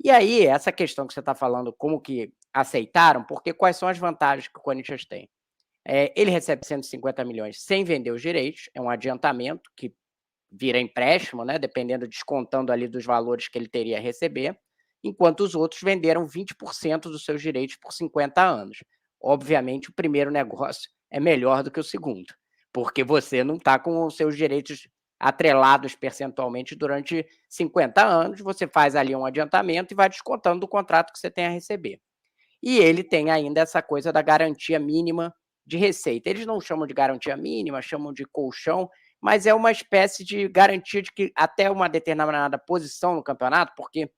E aí, essa questão que você está falando, como que aceitaram, porque quais são as vantagens que o Corinthians tem? Ele recebe 150 milhões sem vender os direitos, é um adiantamento que vira empréstimo, né, dependendo, descontando ali dos valores que ele teria a receber, enquanto os outros venderam 20% dos seus direitos por 50 anos. Obviamente, o primeiro negócio é melhor do que o segundo, porque você não está com os seus direitos atrelados percentualmente durante 50 anos, você faz ali um adiantamento e vai descontando do contrato que você tem a receber. E ele tem ainda essa coisa da garantia mínima de receita. Eles não chamam de garantia mínima, chamam de colchão, mas é uma espécie de garantia de que até uma determinada posição no campeonato, porque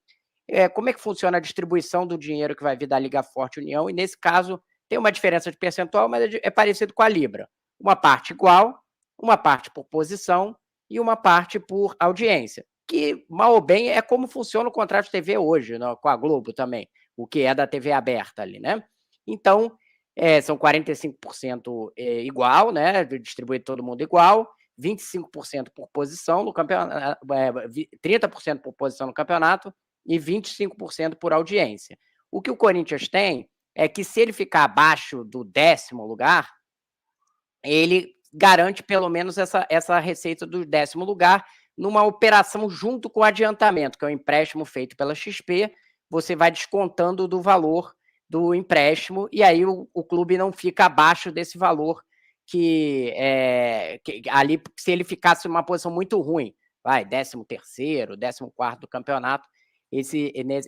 como é que funciona a distribuição do dinheiro que vai vir da Liga Forte União? E nesse caso tem uma diferença de percentual, mas é parecido com a Libra. Uma parte igual, uma parte por posição e uma parte por audiência. Que, mal ou bem, é como funciona o contrato de TV hoje, né, com a Globo também, o que é da TV aberta ali, né? Então, são 45% igual, né? Distribuído todo mundo igual, 25% por posição no campeonato, 30% por posição no campeonato e 25% por audiência. O que o Corinthians tem é que, se ele ficar abaixo do 10º lugar, ele garante pelo menos essa receita do 10º lugar numa operação junto com o adiantamento, que é o empréstimo feito pela XP, você vai descontando do valor do empréstimo e aí o clube não fica abaixo desse valor que ali, se ele ficasse numa posição muito ruim, vai, 13º, 14º do campeonato,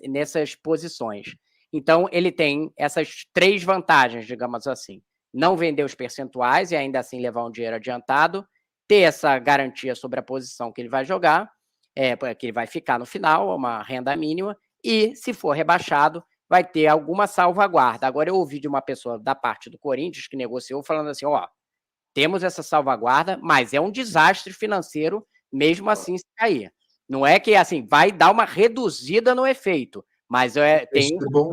nessas posições. Então, ele tem essas 3 vantagens, digamos assim: não vender os percentuais e ainda assim levar um dinheiro adiantado, ter essa garantia sobre a posição que ele vai jogar, que ele vai ficar no final, uma renda mínima, e, se for rebaixado, vai ter alguma salvaguarda. Agora, eu ouvi de uma pessoa da parte do Corinthians que negociou, falando assim: ó, temos essa salvaguarda, mas é um desastre financeiro mesmo assim se cair. Não é que, assim, vai dar uma reduzida no efeito, mas tem Isso é bom.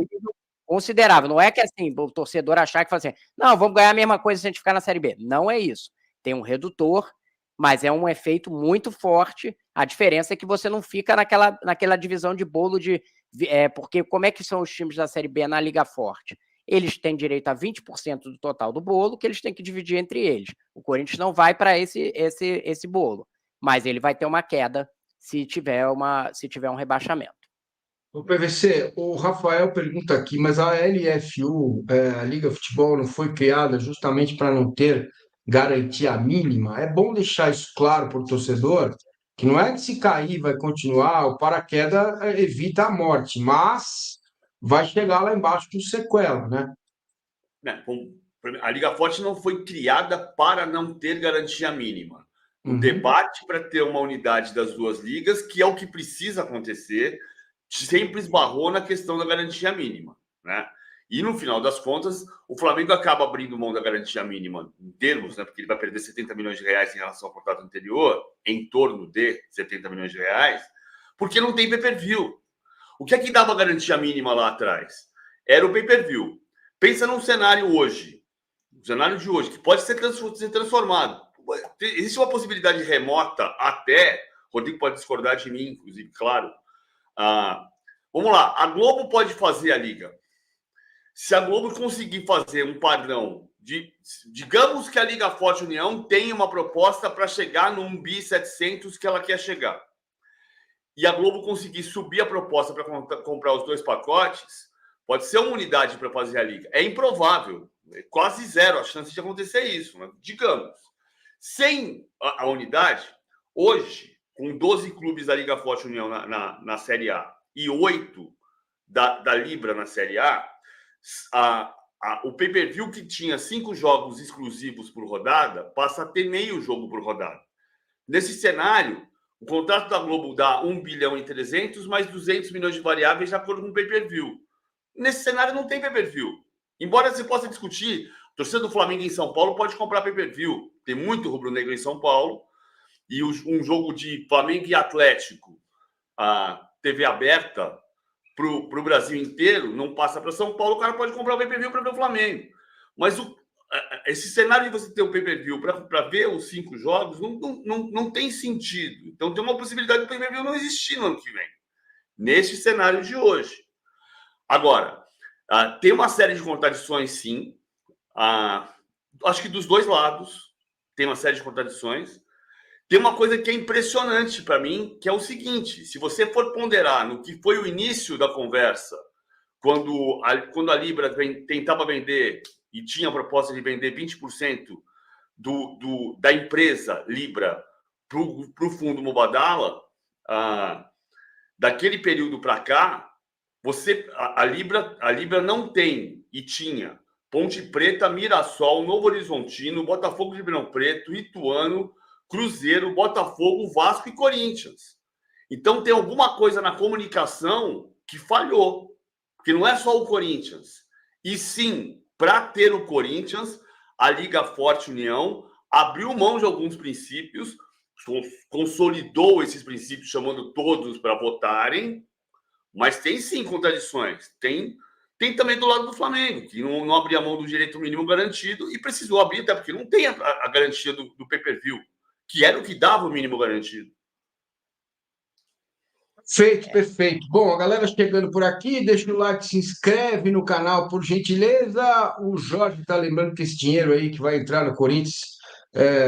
considerável. Não é que, assim, o torcedor achar que fala assim: não, vamos ganhar a mesma coisa se a gente ficar na Série B. Não é isso. Tem um redutor, mas é um efeito muito forte. A diferença é que você não fica naquela divisão de bolo porque como é que são os times da Série B na Liga Forte? Eles têm direito a 20% do total do bolo, que eles têm que dividir entre eles. O Corinthians não vai para esse bolo, mas ele vai ter uma queda se tiver um rebaixamento. O PVC, o Rafael pergunta aqui, mas a LFU, a Liga Futebol, não foi criada justamente para não ter garantia mínima? É bom deixar isso claro para o torcedor, que não é que se cair vai continuar, o paraquedas evita a morte, mas vai chegar lá embaixo com sequela, né? A Liga Forte não foi criada para não ter garantia mínima. O Uhum. debate para ter uma unidade das duas ligas, que é o que precisa acontecer, sempre esbarrou na questão da garantia mínima, né? E no final das contas, o Flamengo acaba abrindo mão da garantia mínima em termos, né? Porque ele vai perder 70 milhões de reais em relação ao contrato anterior, em torno de 70 milhões de reais, porque não tem pay-per-view. O que é que dava garantia mínima lá atrás? Era o pay-per-view. Pensa num cenário hoje, o cenário de hoje, que pode ser transformado. Existe uma possibilidade remota até, Rodrigo pode discordar de mim, inclusive, claro. Vamos lá, a Globo pode fazer a liga. Se a Globo conseguir fazer um padrão digamos que a Liga Forte União tem uma proposta para chegar no 1.700 que ela quer chegar. E a Globo conseguir subir a proposta para comprar os 2 pacotes, pode ser uma unidade para fazer a liga. É improvável, é quase zero a chance de acontecer isso, né? Digamos. Sem a unidade, hoje, com 12 clubes da Liga Forte União na Série A e 8 da Libra na Série A, o pay-per-view que tinha 5 jogos exclusivos por rodada passa a ter meio jogo por rodada. Nesse cenário, o contrato da Globo dá 1 bilhão e 300, mais 200 milhões de variáveis de acordo com o pay-per-view. Nesse cenário não tem pay-per-view. Embora você possa discutir, a torcida do Flamengo em São Paulo pode comprar pay-per-view. Tem muito rubro-negro em São Paulo. E um jogo de Flamengo e Atlético, a TV aberta, para o Brasil inteiro, não passa para São Paulo, o cara pode comprar o pay-per-view para ver o Flamengo. Mas esse cenário de você ter o pay-per-view para ver os 5 jogos não tem sentido. Então tem uma possibilidade do pay-per-view não existir no ano que vem. neste cenário de hoje. Agora, tem uma série de contradições, sim. Acho que dos dois lados tem uma série de contradições. Tem uma coisa que é impressionante para mim, que é o seguinte: se você for ponderar no que foi o início da conversa, quando a Libra tentava vender e tinha a proposta de vender 20% da empresa Libra para o fundo Mubadala, daquele período para cá, a Libra não tem e tinha Ponte Preta, Mirassol, Novo Horizontino, Botafogo de Ribeirão Preto, Ituano, Cruzeiro, Botafogo, Vasco e Corinthians. Então tem alguma coisa na comunicação que falhou, porque não é só o Corinthians. E sim, para ter o Corinthians, a Liga Forte União abriu mão de alguns princípios, consolidou esses princípios, chamando todos para votarem, mas tem sim contradições. Tem também do lado do Flamengo, que não abria mão do direito mínimo garantido e precisou abrir, até porque não tem a garantia do pay-per-view, que era o que dava o mínimo garantido. Perfeito, perfeito. Bom, a galera chegando por aqui, deixa o like, se inscreve no canal, por gentileza. O Jorge está lembrando que esse dinheiro aí que vai entrar no Corinthians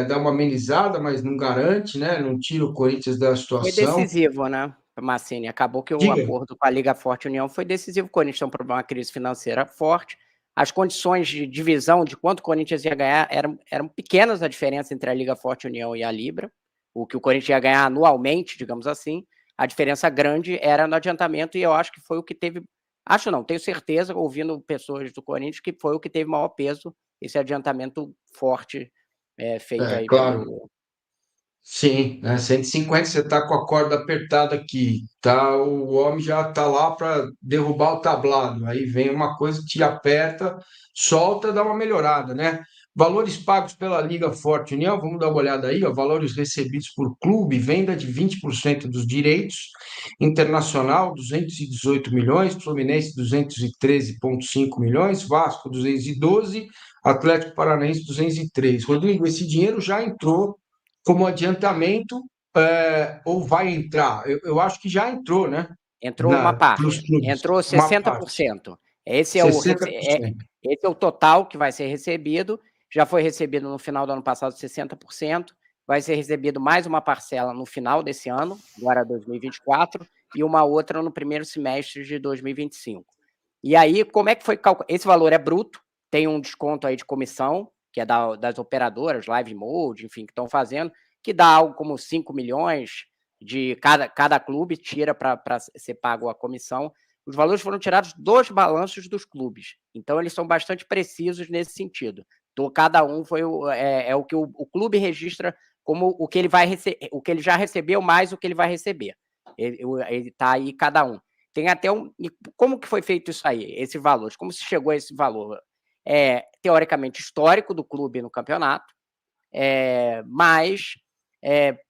dá uma amenizada, mas não garante, né? Não tira o Corinthians da situação. Foi decisivo, né, Massini? Acabou que o acordo com a Liga Forte União foi decisivo. O Corinthians tem uma crise financeira forte. As condições de divisão de quanto o Corinthians ia ganhar eram pequenas, a diferença entre a Liga Forte União e a Libra. O que o Corinthians ia ganhar anualmente, digamos assim. A diferença grande era no adiantamento, e eu acho que foi o que teve... Acho não, tenho certeza, ouvindo pessoas do Corinthians, que foi o que teve maior peso, esse adiantamento forte feito aí. Claro. Sim, né? 150, você está com a corda apertada aqui, tá? O homem já está lá para derrubar o tablado. Aí vem uma coisa que te aperta, solta, dá uma melhorada, né? Valores pagos pela Liga Forte União, vamos dar uma olhada aí, ó, valores recebidos por clube, venda de 20% dos direitos, Internacional 218 milhões, Fluminense 213,5 milhões, Vasco 212, Atlético Paranaense 203. Rodrigo, esse dinheiro já entrou como adiantamento, ou vai entrar? Eu acho que já entrou, né? Entrou uma parte, entrou 60%. Esse é 60%. Esse é o total que vai ser recebido. Já foi recebido no final do ano passado 60%, vai ser recebido mais uma parcela no final desse ano, agora 2024, e uma outra no primeiro semestre de 2025. E aí, como é que foi calculado? Esse valor é bruto, tem um desconto aí de comissão, que é das operadoras, Live Mode, enfim, que estão fazendo, que dá algo como 5 milhões de cada clube, tira para ser pago a comissão. Os valores foram tirados dos balanços dos clubes, então eles são bastante precisos nesse sentido. Então, cada um foi o que o clube registra como o que ele vai o que ele já recebeu mais o que ele vai receber. Ele está aí cada um. Tem até como que foi feito isso aí, esse valor? Como se chegou a esse valor? Teoricamente histórico do clube no campeonato, mais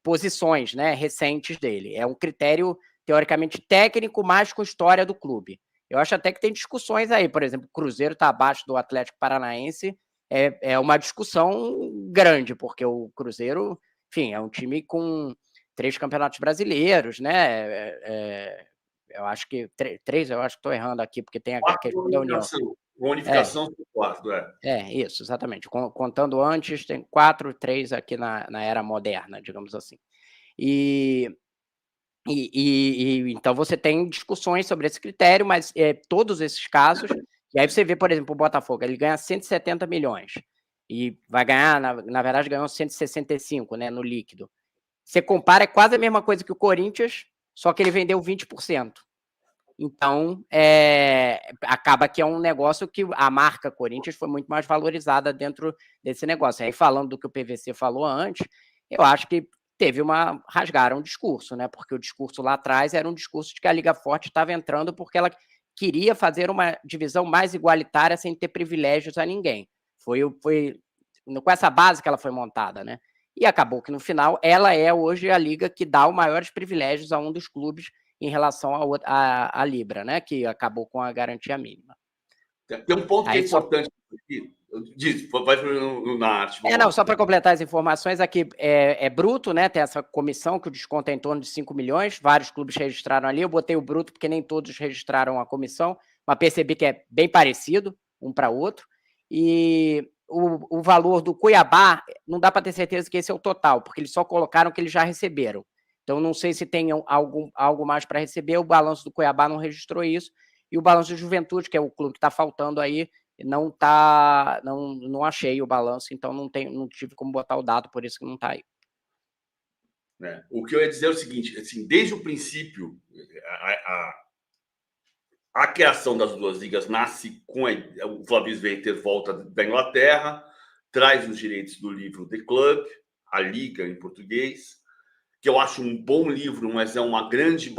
posições, né, recentes dele. É um critério teoricamente técnico, mais com história do clube. Eu acho até que tem discussões aí, por exemplo, o Cruzeiro está abaixo do Atlético Paranaense, é uma discussão grande, porque o Cruzeiro, enfim, é um time com 3 campeonatos brasileiros, né? Eu acho que 3, eu acho que estou errando aqui, porque tem a questão da União. Unificação do 4, isso, exatamente. Contando antes, tem 4, 3 aqui na era moderna, digamos assim. Então você tem discussões sobre esse critério, mas todos esses casos, e aí você vê, por exemplo, o Botafogo, ele ganha 170 milhões, e vai ganhar, na verdade, ganhou 165, né, no líquido. Você compara, é quase a mesma coisa que o Corinthians, só que ele vendeu 20%. Então, acaba que é um negócio que a marca Corinthians foi muito mais valorizada dentro desse negócio. Aí, falando do que o PVC falou antes, eu acho que rasgaram o discurso, né? Porque o discurso lá atrás era um discurso de que a Liga Forte estava entrando porque ela queria fazer uma divisão mais igualitária sem ter privilégios a ninguém. Foi com essa base que ela foi montada, né? E acabou que, no final, ela é hoje a liga que dá os maiores privilégios a um dos clubes em relação à Libra, né? Que acabou com a garantia mínima. Tem um ponto que é importante aqui. Vai na arte. Não, só para completar as informações, aqui é bruto, né? Tem essa comissão que o desconto é em torno de 5 milhões, vários clubes registraram ali, eu botei o bruto porque nem todos registraram a comissão, mas percebi que é bem parecido um para outro, e o valor do Cuiabá, não dá para ter certeza que esse é o total, porque eles só colocaram que eles já receberam, então não sei se tem algo mais para receber, o balanço do Cuiabá não registrou isso, e o balanço do Juventude, que é o clube que está faltando aí, não achei o balanço, então não tive como botar o dado, por isso que não está aí. O que eu ia dizer é o seguinte, assim, desde o princípio, a criação das duas ligas nasce com o Flávio Sveiter volta da Inglaterra, traz os direitos do livro The Club, a Liga em português, que eu acho um bom livro, mas é uma grande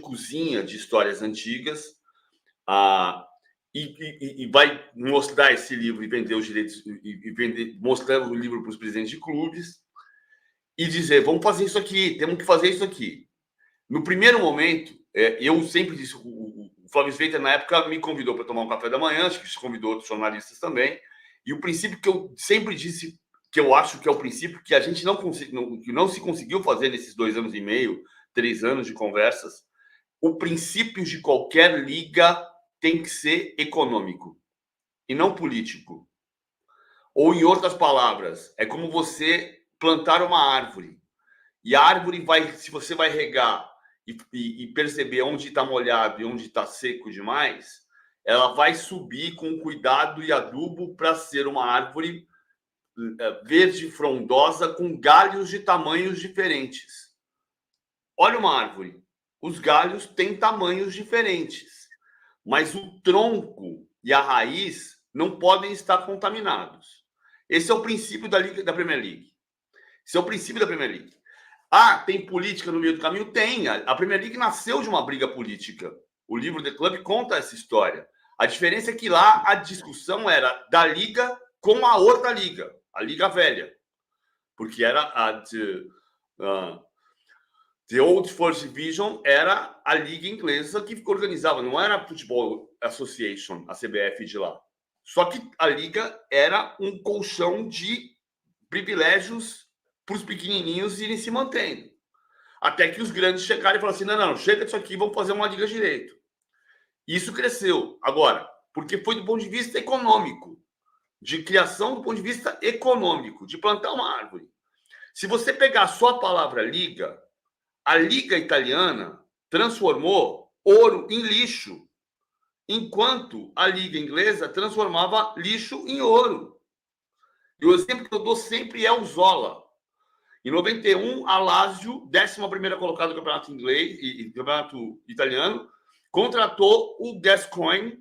cozinha de histórias antigas. E vai mostrar esse livro e vender os direitos mostrar o livro para os presidentes de clubes e dizer, vamos fazer isso aqui, temos que fazer isso aqui. No primeiro momento, eu sempre disse, o Flávio Sveiter na época me convidou para tomar um café da manhã, acho que se convidou outros jornalistas também, e o princípio que eu sempre disse, que eu acho que é o princípio que a gente não se conseguiu fazer nesses 2 anos e meio, 3 anos de conversas, o princípio de qualquer liga tem que ser econômico e não político. Ou, em outras palavras, é como você plantar uma árvore. E a árvore se você vai regar e perceber onde está molhado e onde está seco demais, ela vai subir com cuidado e adubo para ser uma árvore verde frondosa com galhos de tamanhos diferentes. Olha uma árvore. Os galhos têm tamanhos diferentes. Mas o tronco e a raiz não podem estar contaminados. Esse é o princípio da Premier League. Esse é o princípio da Premier League. Tem política no meio do caminho? Tem. A Premier League nasceu de uma briga política. O livro The Club conta essa história. A diferença é que lá a discussão era da liga com a outra liga, a Liga Velha. Porque era The Old First Division era a liga inglesa que organizava, não era a Football Association, a CBF de lá. Só que a liga era um colchão de privilégios para os pequenininhos irem se mantendo. Até que os grandes chegaram e falaram assim, não, chega disso aqui, vamos fazer uma liga direito. Isso cresceu. Agora, porque foi do ponto de vista econômico, de criação do ponto de vista econômico, de plantar uma árvore. Se você pegar só a palavra liga, a Liga Italiana transformou ouro em lixo, enquanto a Liga Inglesa transformava lixo em ouro. E o exemplo que eu dou sempre é o Zola. Em 91, a Lazio, 11ª colocada do campeonato inglês e campeonato italiano, contratou o Gascoigne,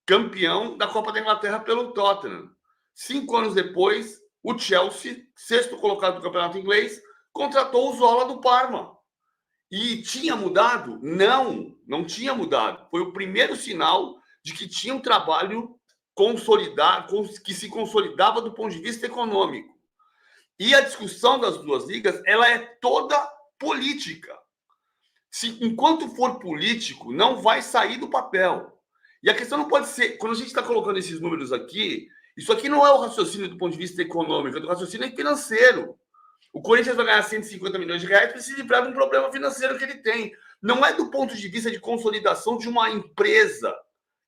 campeão da Copa da Inglaterra pelo Tottenham. 5 anos depois, o Chelsea, 6º colocado do campeonato inglês, contratou o Zola do Parma. E tinha mudado? Não tinha mudado. Foi o primeiro sinal de que tinha um trabalho consolidado, que se consolidava do ponto de vista econômico. E a discussão das duas ligas, ela é toda política. Enquanto for político, não vai sair do papel. E a questão não pode ser, quando a gente está colocando esses números aqui, isso aqui não é o raciocínio do ponto de vista econômico, é do raciocínio financeiro. O Corinthians vai ganhar 150 milhões de reais para se livrar de um problema financeiro que ele tem. Não é do ponto de vista de consolidação de uma empresa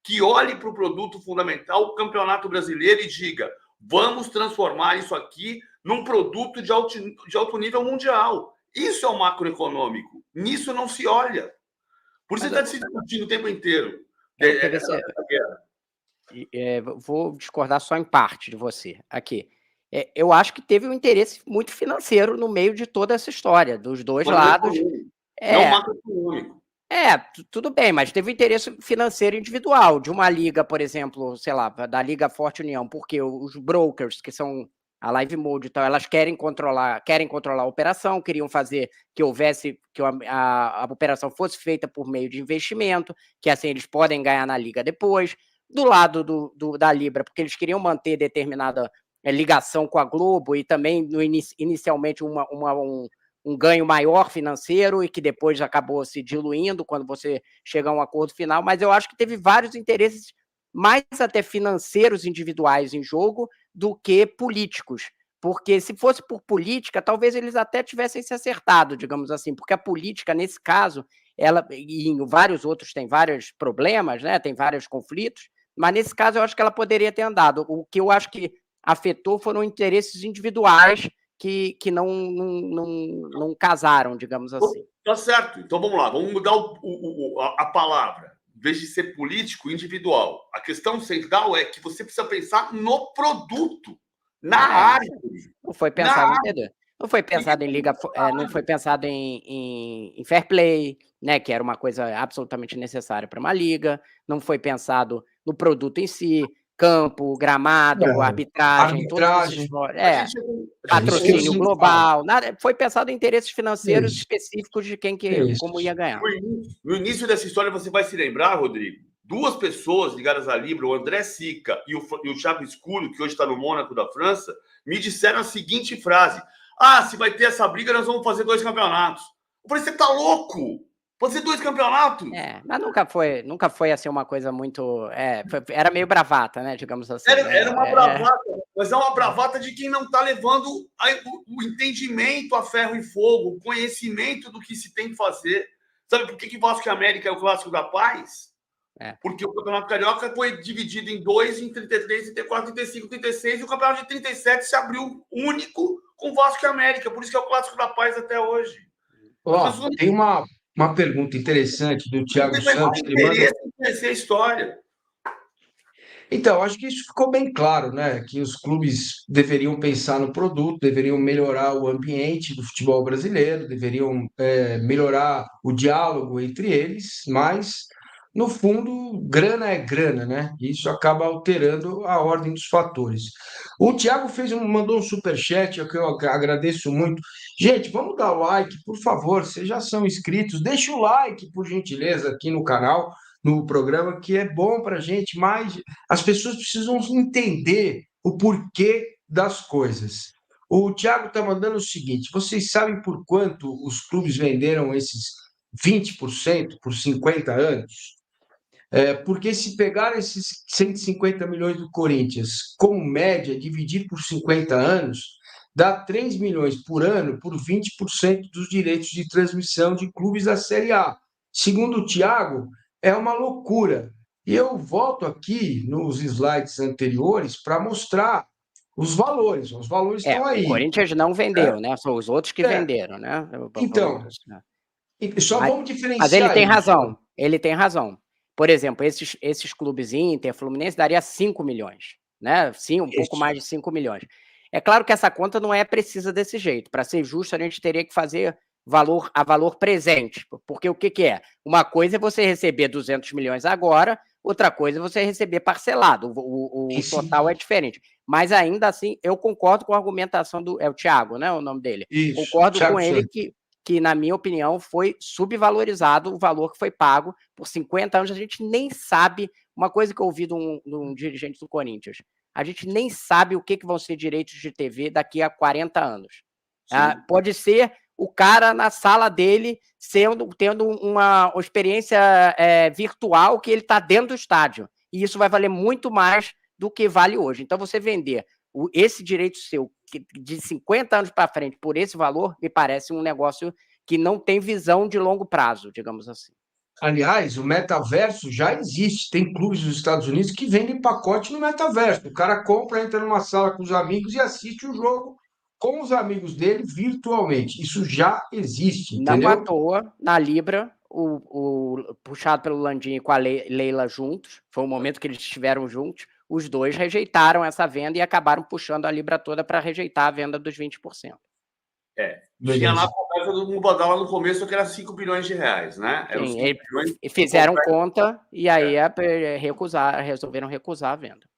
que olhe para o produto fundamental, o Campeonato Brasileiro, e diga, vamos transformar isso aqui num produto de alto nível mundial. Isso é o macroeconômico. Nisso não se olha. Por isso está se discutindo o tempo inteiro. Vou discordar só em parte de você. Aqui. Eu acho que teve um interesse muito financeiro no meio de toda essa história, dos dois lados. Não macroeconômico. Tudo bem, mas teve um interesse financeiro individual, de uma liga, por exemplo, sei lá, da Liga Forte União, porque os brokers, que são a Live Mode e tal, elas querem controlar a operação, queriam fazer que a operação fosse feita por meio de investimento, que assim eles podem ganhar na liga depois. Do lado da Libra, porque eles queriam manter determinada ligação com a Globo e também inicialmente um ganho maior financeiro e que depois acabou se diluindo quando você chega a um acordo final, mas eu acho que teve vários interesses mais até financeiros individuais em jogo do que políticos. Porque se fosse por política, talvez eles até tivessem se acertado, digamos assim, porque a política, nesse caso, ela, e em vários outros tem vários problemas, né? Tem vários conflitos, mas nesse caso eu acho que ela poderia ter andado. O que eu acho que afetou foram interesses individuais que não casaram, digamos assim. Tá certo. Então vamos lá, vamos mudar a palavra. Em vez de ser político, individual. A questão central é que você precisa pensar no produto, na área. Não foi pensado em TD. Não foi pensado em liga, não foi pensado em fair play, né, que era uma coisa absolutamente necessária para uma liga. Não foi pensado no produto em si, campo, gramado, arbitragem, patrocínio global, nada. Foi pensado em interesses financeiros específicos de quem como ia ganhar. No início dessa história, você vai se lembrar, Rodrigo, duas pessoas ligadas à Libra, o André Sica e o Thiago Escuro, que hoje está no Mônaco da França, me disseram a seguinte frase: se vai ter essa briga, nós vamos fazer 2 campeonatos. Eu falei, você tá louco? Fazer 2 campeonatos? Mas nunca foi assim uma coisa muito... era meio bravata, né, digamos assim. Era uma bravata, mas é uma bravata de quem não está levando o entendimento a ferro e fogo, o conhecimento do que se tem que fazer. Sabe por que Vasco e América é o clássico da paz? Porque o Campeonato Carioca foi dividido em 2, em 33, 34, 35, 36, e o Campeonato de 37 se abriu único com Vasco e América. Por isso que é o clássico da paz até hoje. Tem uma pergunta interessante do Thiago Santos. Ele manda conhecer a história. Então, acho que isso ficou bem claro, né? Que os clubes deveriam pensar no produto, deveriam melhorar o ambiente do futebol brasileiro, deveriam melhorar o diálogo entre eles, mas, no fundo, grana é grana, né? E isso acaba alterando a ordem dos fatores. O Thiago mandou um superchat, que eu agradeço muito. Gente, vamos dar o like, por favor, vocês já são inscritos, deixa o like, por gentileza, aqui no canal, no programa, que é bom para a gente, mas as pessoas precisam entender o porquê das coisas. O Thiago está mandando o seguinte: vocês sabem por quanto os clubes venderam esses 20% por 50 anos? Porque se pegar esses 150 milhões do Corinthians como média, dividir por 50 anos, dá 3 milhões por ano por 20% dos direitos de transmissão de clubes da Série A. Segundo o Thiago, é uma loucura. E eu volto aqui nos slides anteriores para mostrar os valores. Os valores estão aí. O Corinthians não vendeu, né? São os outros que venderam, né? Então, vamos diferenciar. Mas ele tem razão. Ele tem razão. Por exemplo, esses clubes Inter, Fluminense, daria 5 milhões, né? Sim, pouco mais de 5 milhões. É claro que essa conta não é precisa desse jeito. Para ser justo, a gente teria que fazer a valor presente. Porque o que é? Uma coisa é você receber 200 milhões agora, outra coisa é você receber parcelado. O total é diferente. Mas ainda assim, eu concordo com a argumentação do... É o Thiago, né? O nome dele. Concordo Thiago com ele que, na minha opinião, foi subvalorizado o valor que foi pago por 50 anos. A gente nem sabe, uma coisa que eu ouvi de um dirigente do Corinthians, a gente nem sabe o que vão ser direitos de TV daqui a 40 anos. Pode ser o cara na sala dele tendo uma experiência virtual que ele está dentro do estádio. E isso vai valer muito mais do que vale hoje. Então, você vender esse direito seu de 50 anos para frente por esse valor, me parece um negócio que não tem visão de longo prazo, digamos assim. Aliás, o metaverso já existe. Tem clubes dos Estados Unidos que vendem pacote no metaverso. O cara compra, entra numa sala com os amigos e assiste o jogo com os amigos dele virtualmente. Isso já existe, entendeu? Não à toa, na Libra, puxado pelo Landim e com a Leila juntos, foi o momento que eles estiveram juntos, os dois rejeitaram essa venda e acabaram puxando a Libra toda para rejeitar a venda dos 20%. Tinha lá a conversa do Mubadala no começo que era 5 bilhões de reais, né? Sim, fizeram conta e aí resolveram recusar a venda.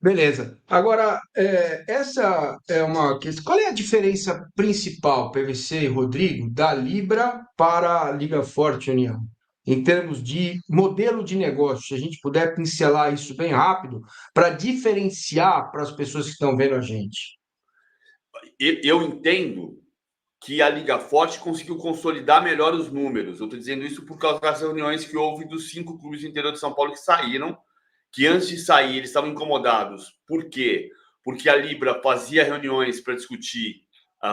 Beleza. Agora, essa é uma questão. Qual é a diferença principal, PVC e Rodrigo, da Libra para a Liga Forte União? Em termos de modelo de negócio, se a gente puder pincelar isso bem rápido, para diferenciar para as pessoas que estão vendo a gente. Eu entendo que a Liga Forte conseguiu consolidar melhor os números. Eu estou dizendo isso por causa das reuniões que houve dos 5 clubes do interior de São Paulo que saíram que antes de sair eles estavam incomodados. Por quê? Porque a Libra fazia reuniões para discutir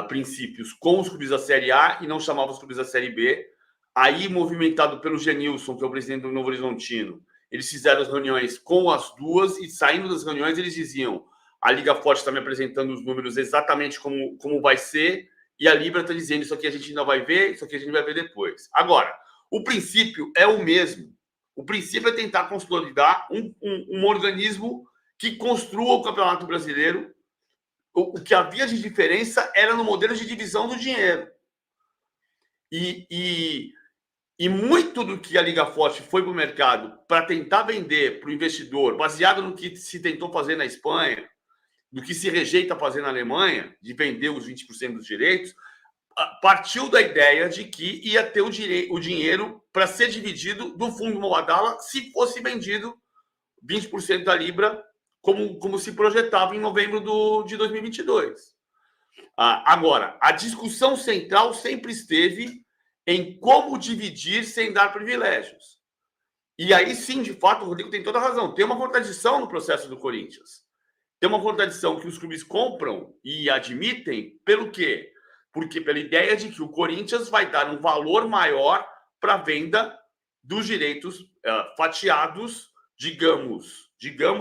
princípios com os clubes da Série A e não chamava os clubes da Série B. Aí, movimentado pelo Genilson, que é o presidente do Novo Horizontino, eles fizeram as reuniões com as duas e, saindo das reuniões, eles diziam: a Liga Forte está me apresentando os números exatamente como vai ser, e a Libra está dizendo: isso aqui a gente ainda vai ver, isso aqui a gente vai ver depois. Agora, o princípio é o mesmo. O princípio é tentar consolidar um organismo que construa o Campeonato Brasileiro. O que havia de diferença era no modelo de divisão do dinheiro. E muito do que a Liga Forte foi para o mercado para tentar vender para o investidor, baseado no que se tentou fazer na Espanha, do que se rejeita fazer na Alemanha, de vender os 20% dos direitos, partiu da ideia de que ia ter o dinheiro para ser dividido do fundo Mubadala se fosse vendido 20% da Libra, como se projetava em novembro de 2022. Agora, a discussão central sempre esteve em como dividir sem dar privilégios. E aí sim, de fato, o Rodrigo tem toda a razão. Tem uma contradição no processo do Corinthians. Tem uma contradição que os clubes compram e admitem pelo quê? Porque pela ideia de que o Corinthians vai dar um valor maior para a venda dos direitos fatiados, digamos,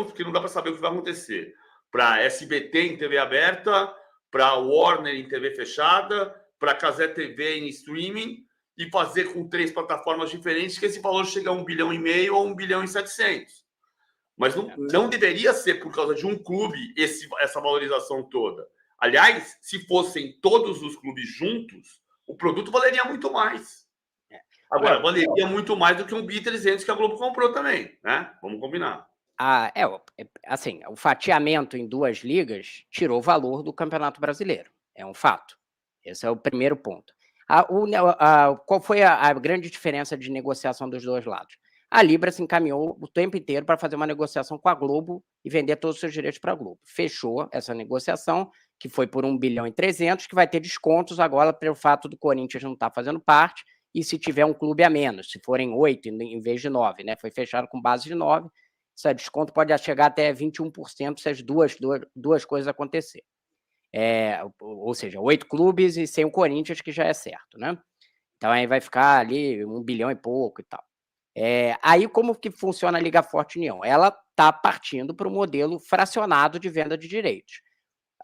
porque não dá para saber o que vai acontecer, para SBT em TV aberta, para Warner em TV fechada, para Cazé TV em streaming, e fazer com 3 plataformas diferentes, que esse valor chega a 1,5 bilhão ou 1,7 bilhão. Mas não deveria ser por causa de um clube essa valorização toda. Aliás, se fossem todos os clubes juntos, o produto valeria muito mais. Agora, valeria muito mais do que um bi 300 que a Globo comprou também, né? Vamos combinar. Assim, o fatiamento em 2 ligas tirou o valor do Campeonato Brasileiro. É um fato. Esse é o primeiro ponto. Qual foi a grande diferença de negociação dos 2 lados? A Libra se encaminhou o tempo inteiro para fazer uma negociação com a Globo e vender todos os seus direitos para a Globo. Fechou essa negociação, que foi por 1,3 bilhão, que vai ter descontos agora pelo fato do Corinthians não estar fazendo parte, e se tiver um clube a menos, se forem 8 em vez de 9, né? Foi fechado com base de 9, esse desconto pode chegar até 21% se as duas coisas acontecerem. Ou seja, 8 clubes e sem o Corinthians, que já é certo, né? Então aí vai ficar ali 1 bilhão e pouco e tal. Aí como que funciona a Liga Forte União? Ela está partindo para o modelo fracionado de venda de direitos.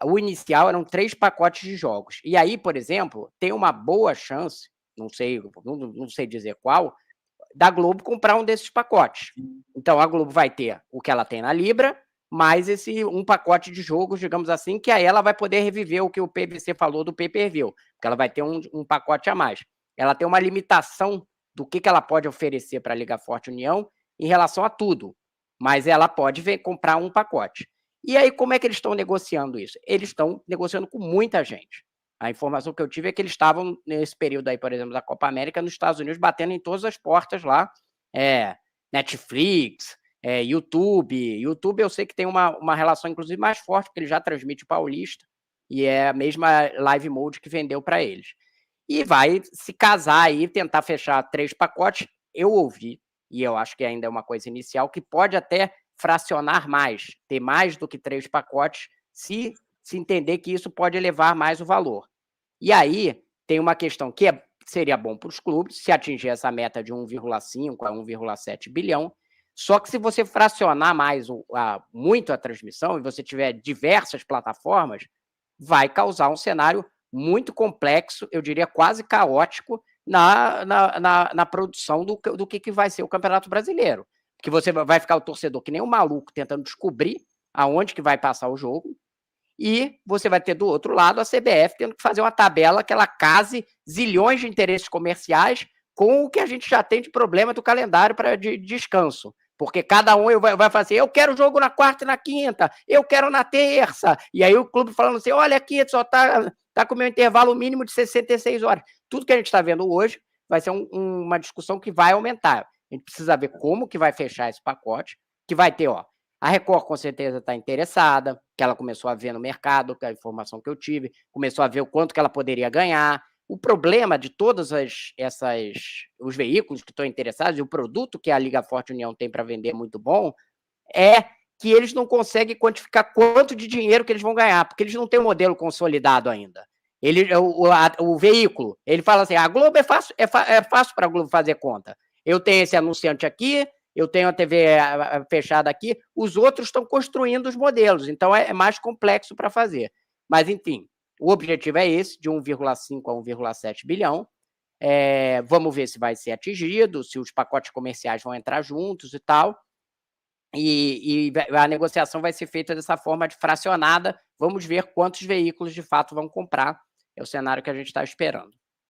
O inicial eram 3 pacotes de jogos. E aí, por exemplo, tem uma boa chance, não sei dizer qual, da Globo comprar um desses pacotes. Então a Globo vai ter o que ela tem na Libra, mais um pacote de jogos, digamos assim, que aí ela vai poder reviver o que o PVC falou do pay-per-view, porque ela vai ter um pacote a mais. Ela tem uma limitação do que ela pode oferecer para a Liga Forte União em relação a tudo, mas ela pode comprar um pacote. E aí, como é que eles estão negociando isso? Eles estão negociando com muita gente. A informação que eu tive é que eles estavam, nesse período aí, por exemplo, da Copa América, nos Estados Unidos, batendo em todas as portas lá, Netflix, YouTube. YouTube eu sei que tem uma relação, inclusive, mais forte, porque ele já transmite o Paulista, e é a mesma Live Mode que vendeu para eles. E vai se casar aí, tentar fechar 3 pacotes. Eu ouvi, e eu acho que ainda é uma coisa inicial, que pode até fracionar mais, ter mais do que 3 pacotes, se entender que isso pode elevar mais o valor. E aí tem uma questão que seria bom para os clubes, se atingir essa meta de 1,5 a 1,7 bilhão, só que se você fracionar mais muito a transmissão e você tiver diversas plataformas, vai causar um cenário muito complexo, eu diria quase caótico, na produção do que vai ser o Campeonato Brasileiro. Porque você vai ficar o torcedor que nem um maluco tentando descobrir aonde que vai passar o jogo, e você vai ter do outro lado a CBF tendo que fazer uma tabela que ela case zilhões de interesses comerciais com o que a gente já tem de problema do calendário de descanso. Porque cada um vai fazer, eu quero jogo na quarta e na quinta, eu quero na terça. E aí o clube falando assim, olha aqui, só tá com o meu intervalo mínimo de 66 horas. Tudo que a gente está vendo hoje vai ser uma discussão que vai aumentar. A gente precisa ver como que vai fechar esse pacote, que vai ter, a Record com certeza está interessada, que ela começou a ver no mercado, que é a informação que eu tive, começou a ver o quanto que ela poderia ganhar. O problema de todos os veículos que estão interessados, e o produto que a Liga Forte União tem para vender é muito bom, é que eles não conseguem quantificar quanto de dinheiro que eles vão ganhar, porque eles não têm um modelo consolidado ainda. O veículo, ele fala assim, a Globo é fácil para a Globo fazer conta. Eu tenho esse anunciante aqui, eu tenho a TV fechada aqui, os outros estão construindo os modelos, então é mais complexo para fazer. Mas, enfim, o objetivo é esse, de 1,5 a 1,7 bilhão. Vamos ver se vai ser atingido, se os pacotes comerciais vão entrar juntos e tal. E a negociação vai ser feita dessa forma de fracionada. Vamos ver quantos veículos de fato vão comprar. É o cenário que a gente está esperando.